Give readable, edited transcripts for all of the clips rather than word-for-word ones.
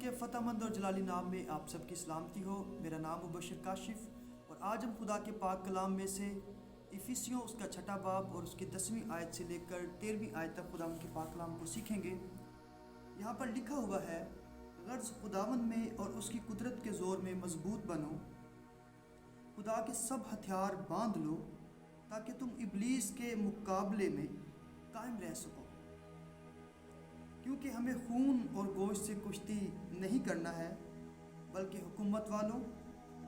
के फ़तहमंद और जलाली नाम में आप सबकी सलामती हो। मेरा नाम मुबशर काशिफ और आज हम खुदा के पाक कलाम में से इफिसियों उसका छठा बाब और उसकी 10वीं आयत से लेकर 13वीं आयत तक खुदा के पाक कलाम को सीखेंगे। यहाँ पर लिखा हुआ है, गर्ज खुदावंद में और उसकी कुदरत के ज़ोर में मजबूत बनो, खुदा के सब हथियार बांध लो ताकि तुम इब्लीस के मुकाबले में कायम रह सको। क्योंकि हमें खून और गोश्त से कुश्ती नहीं करना है, बल्कि हुकूमत वालों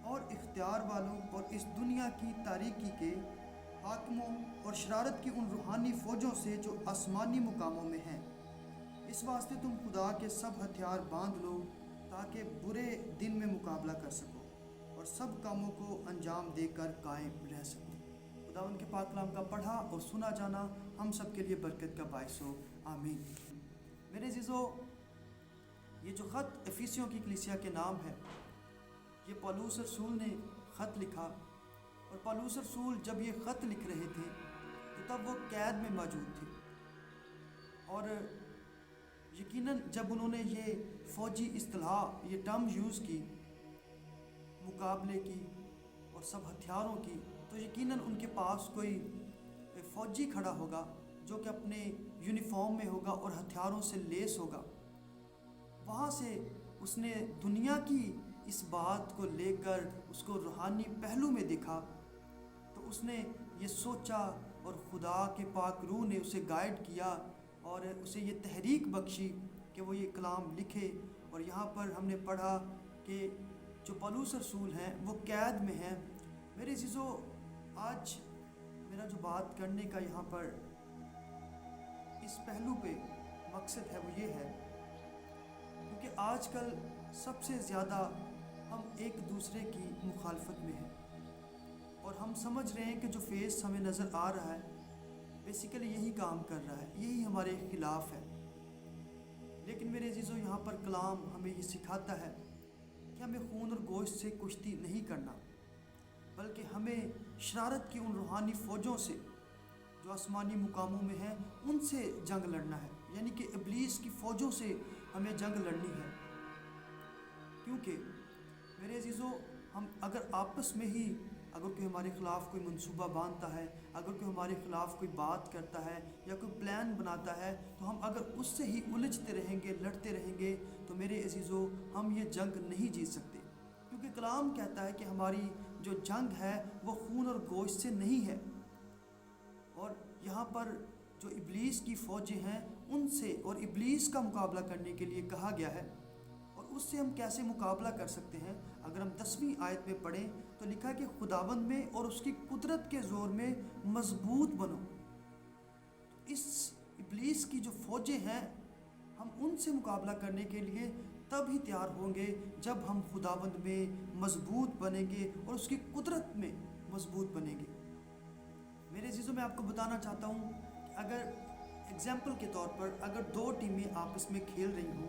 और इख्तियार वालों और इस दुनिया की तारीकी के हाकिमों और शरारत की उन रूहानी फ़ौजों से जो आसमानी मुकामों में हैं। इस वास्ते तुम खुदा के सब हथियार बांध लो ताकि बुरे दिन में मुकाबला कर सको और सब कामों को अंजाम देकर कायम रह सको। खुदावंद के पाक कलाम का पढ़ा और सुना जाना हम सब के लिए बरकत का बाइस हो। आमीन। मेरे अज़ीज़ों, ये जो ख़त इफिसियों की कलीसिया के नाम है, ये पौलुस रसूल ने ख़त लिखा। और पौलुस रसूल जब ये ख़त लिख रहे थे तो तब वो कैद में मौजूद थे। और यकीनन जब उन्होंने ये फ़ौजी इस्तिलाह, ये टर्म यूज़ की मुकाबले की और सब हथियारों की, तो यकीनन उनके पास कोई फ़ौजी खड़ा होगा जो कि अपने यूनिफॉर्म में होगा और हथियारों से लेस होगा। वहाँ से उसने दुनिया की इस बात को लेकर उसको रूहानी पहलू में देखा, तो उसने ये सोचा और खुदा के पाक रूह ने उसे गाइड किया और उसे ये तहरीक बख्शी कि वो ये कलाम लिखे। और यहाँ पर हमने पढ़ा कि जो पौलुस रसूल हैं वो कैद में हैं। मेरे अज़ीज़ों, आज मेरा जो बात करने का यहाँ पर इस पहलू पे मकसद है वो ये है, क्योंकि आजकल सबसे ज़्यादा हम एक दूसरे की मुखालफत में हैं और हम समझ रहे हैं कि जो फेस हमें नज़र आ रहा है बेसिकली यही काम कर रहा है, यही हमारे खिलाफ है। लेकिन मेरे अज़ीज़ों, यहाँ पर कलाम हमें ये सिखाता है कि हमें खून और गोश्त से कुश्ती नहीं करना, बल्कि हमें शरारत की उन रूहानी फ़ौजों से जो आसमानी मुकामों में हैं उनसे जंग लड़ना है। यानी कि इब्लीस की फ़ौजों से हमें जंग लड़नी है। क्योंकि मेरे अज़ीज़ों, हम अगर आपस में ही अगर कोई हमारे ख़िलाफ़ कोई मंसूबा बांधता है, अगर कोई हमारे ख़िलाफ़ कोई बात करता है या कोई प्लान बनाता है, तो हम अगर उससे ही उलझते रहेंगे, लड़ते रहेंगे, तो मेरे अज़ीज़ों हम ये जंग नहीं जीत सकते। क्योंकि कलाम कहता है कि हमारी जो जंग है वो खून और गोश्त से नहीं है। और यहाँ पर जो इब्लीस की फ़ौजें हैं उनसे और इब्लीस का मुकाबला करने के लिए कहा गया है। और उससे हम कैसे मुकाबला कर सकते हैं? अगर हम 10वीं आयत में पढ़ें तो लिखा है कि खुदावंद में और उसकी कुदरत के ज़ोर में मजबूत बनो। इस इब्लीस की जो फ़ौजें हैं हम उनसे मुकाबला करने के लिए तब ही तैयार होंगे जब हम खुदावंद में मजबूत बनेंगे और उसकी कुदरत में मजबूत बनेंगे। मेरे अज़ीज़ों, मैं आपको बताना चाहता हूँ कि अगर एग्जाम्पल के तौर पर अगर दो टीमें आपस में खेल रही हों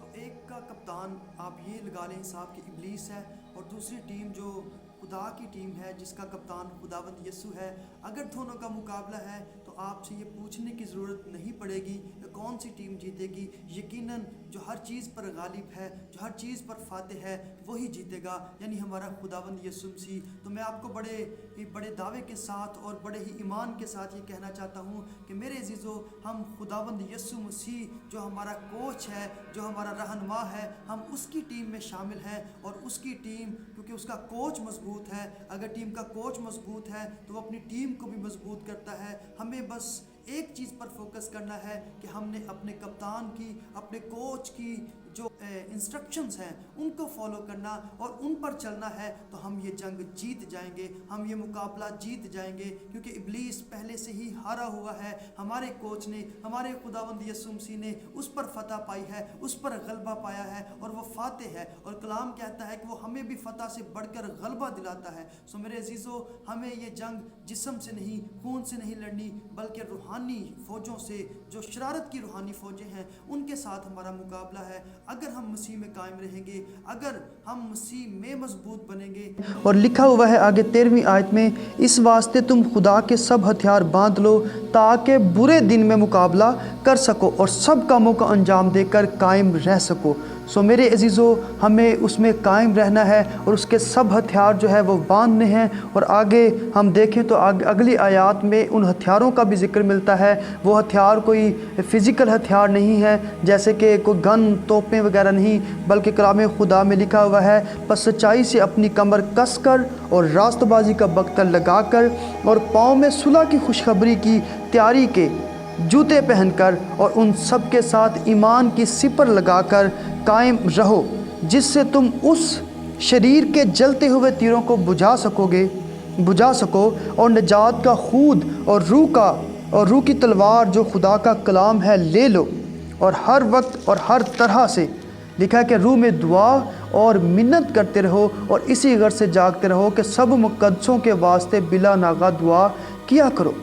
तो एक का कप्तान आप ये लगा लें हिसाब कि इब्लीस है और दूसरी टीम जो खुदा की टीम है जिसका कप्तान खुदावंद यीशु है। अगर दोनों का मुकाबला है तो आपसे ये पूछने की ज़रूरत नहीं पड़ेगी कि कौन सी टीम जीतेगी। यकीनन जो हर चीज़ पर गालिब है, जो हर चीज़ पर फातिह है, वही जीतेगा, यानी हमारा खुदावंद यीशु मसीह। तो मैं आपको बड़े दावे के साथ और बड़े ही ईमान के साथ ये कहना चाहता हूँ कि मेरे अज़ीज़ों, हम खुदावंद यीशु मसीह जो हमारा कोच है, जो हमारा रहनुमा है, हम उसकी टीम में शामिल हैं। और उसकी टीम, क्योंकि उसका कोच मजबूत है, अगर टीम का कोच मजबूत है तो वो अपनी टीम को भी मजबूत करता है। हमें बस एक चीज़ पर फोकस करना है कि हमने अपने कप्तान की, अपने कोच की जो इंस्ट्रक्शंस हैं उनको फॉलो करना और उन पर चलना है, तो हम ये जंग जीत जाएंगे, हम ये मुकाबला जीत जाएंगे। क्योंकि इब्लीस पहले से ही हारा हुआ है। हमारे कोच ने, हमारे खुदावंद यीशु मसीह ने उस पर फतह पाई है, उस पर गलबा पाया है और वो फातिह है। और कलाम कहता है कि वो हमें भी फतह से बढ़कर गलबा दिलाता है। सो मेरे अज़ीज़ों, हमें ये जंग जिस्म से नहीं, खून से नहीं लड़नी, बल्कि रूहानी फ़ौजों से, जो शरारत की रूहानी फ़ौजें हैं उनके साथ हमारा मुकाबला है। अगर हम मसीह में कायम रहेंगे, अगर हम मसीह में मजबूत बनेंगे। और लिखा हुआ है आगे 13वीं आयत में, इस वास्ते तुम खुदा के सब हथियार बांध लो ताकि बुरे दिन में मुकाबला कर सको और सब कामों का अंजाम देकर कायम रह सको। सो मेरे अजीज़ों, हमें उसमें कायम रहना है और उसके सब हथियार जो है वो बांधने हैं। और आगे हम देखें तो अगली आयत में उन हथियारों का भी ज़िक्र मिलता है। वो हथियार कोई फ़िज़िकल हथियार नहीं है, जैसे कि कोई गन, तोपें वगैरह नहीं, बल्कि कलाम खुदा में लिखा हुआ है, बस सच्चाई से अपनी कमर कस कर और रास्तबाजी का बख्तर लगा कर और पाँव में सुलह की खुशखबरी की तैयारी के जूते पहनकर और उन सब के साथ ईमान की सिपर लगाकर कायम रहो, जिससे तुम उस शरीर के जलते हुए तीरों को बुझा सको और निजात का खूद और रूह की तलवार जो खुदा का कलाम है ले लो। और हर वक्त और हर तरह से लिखा है कि रूह में दुआ और मिन्नत करते रहो और इसी गर्ज से जागते रहो कि सब मुक़द्दसों के वास्ते बिला नागा दुआ किया करो।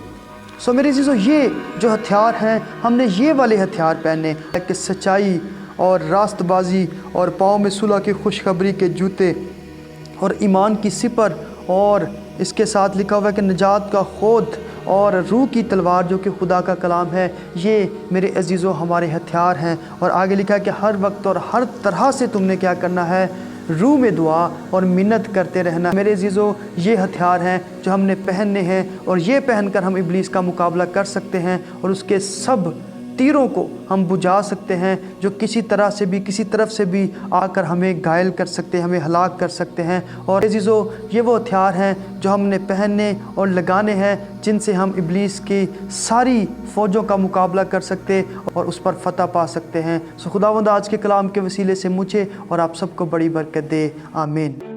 सो मेरे चीज़ों, ये जो हथियार हैं, हमने ये वाले हथियार पहने कि सच्चाई और रास्तबाजी और पाँव में सुलह की खुशखबरी के जूते और ईमान की सिपर, और इसके साथ लिखा हुआ है कि निजात का खूद और रूह की तलवार जो कि खुदा का कलाम है। ये मेरे अजीज़ों हमारे हथियार हैं। और आगे लिखा है कि हर वक्त और हर तरह से तुमने क्या करना है, रूह में दुआ और मिन्नत करते रहना। मेरे अजीज़ों, ये हथियार हैं जो हमने पहनने हैं और ये पहनकर हम इब्लीस का मुकाबला कर सकते हैं और उसके सब तीरों को हम बुझा सकते हैं जो किसी तरह से भी, किसी तरफ से भी आकर हमें घायल कर सकते हैं, हमें हलाक कर सकते हैं। और अजीज़ों, ये वो हथियार हैं जो हमने पहनने और लगाने हैं जिनसे हम इब्लीस की सारी फ़ौजों का मुकाबला कर सकते और उस पर फतह पा सकते हैं। सो खुदावंद आज के कलाम के वसीले से मुझे और आप सबको बड़ी बरकत दे। आमीन।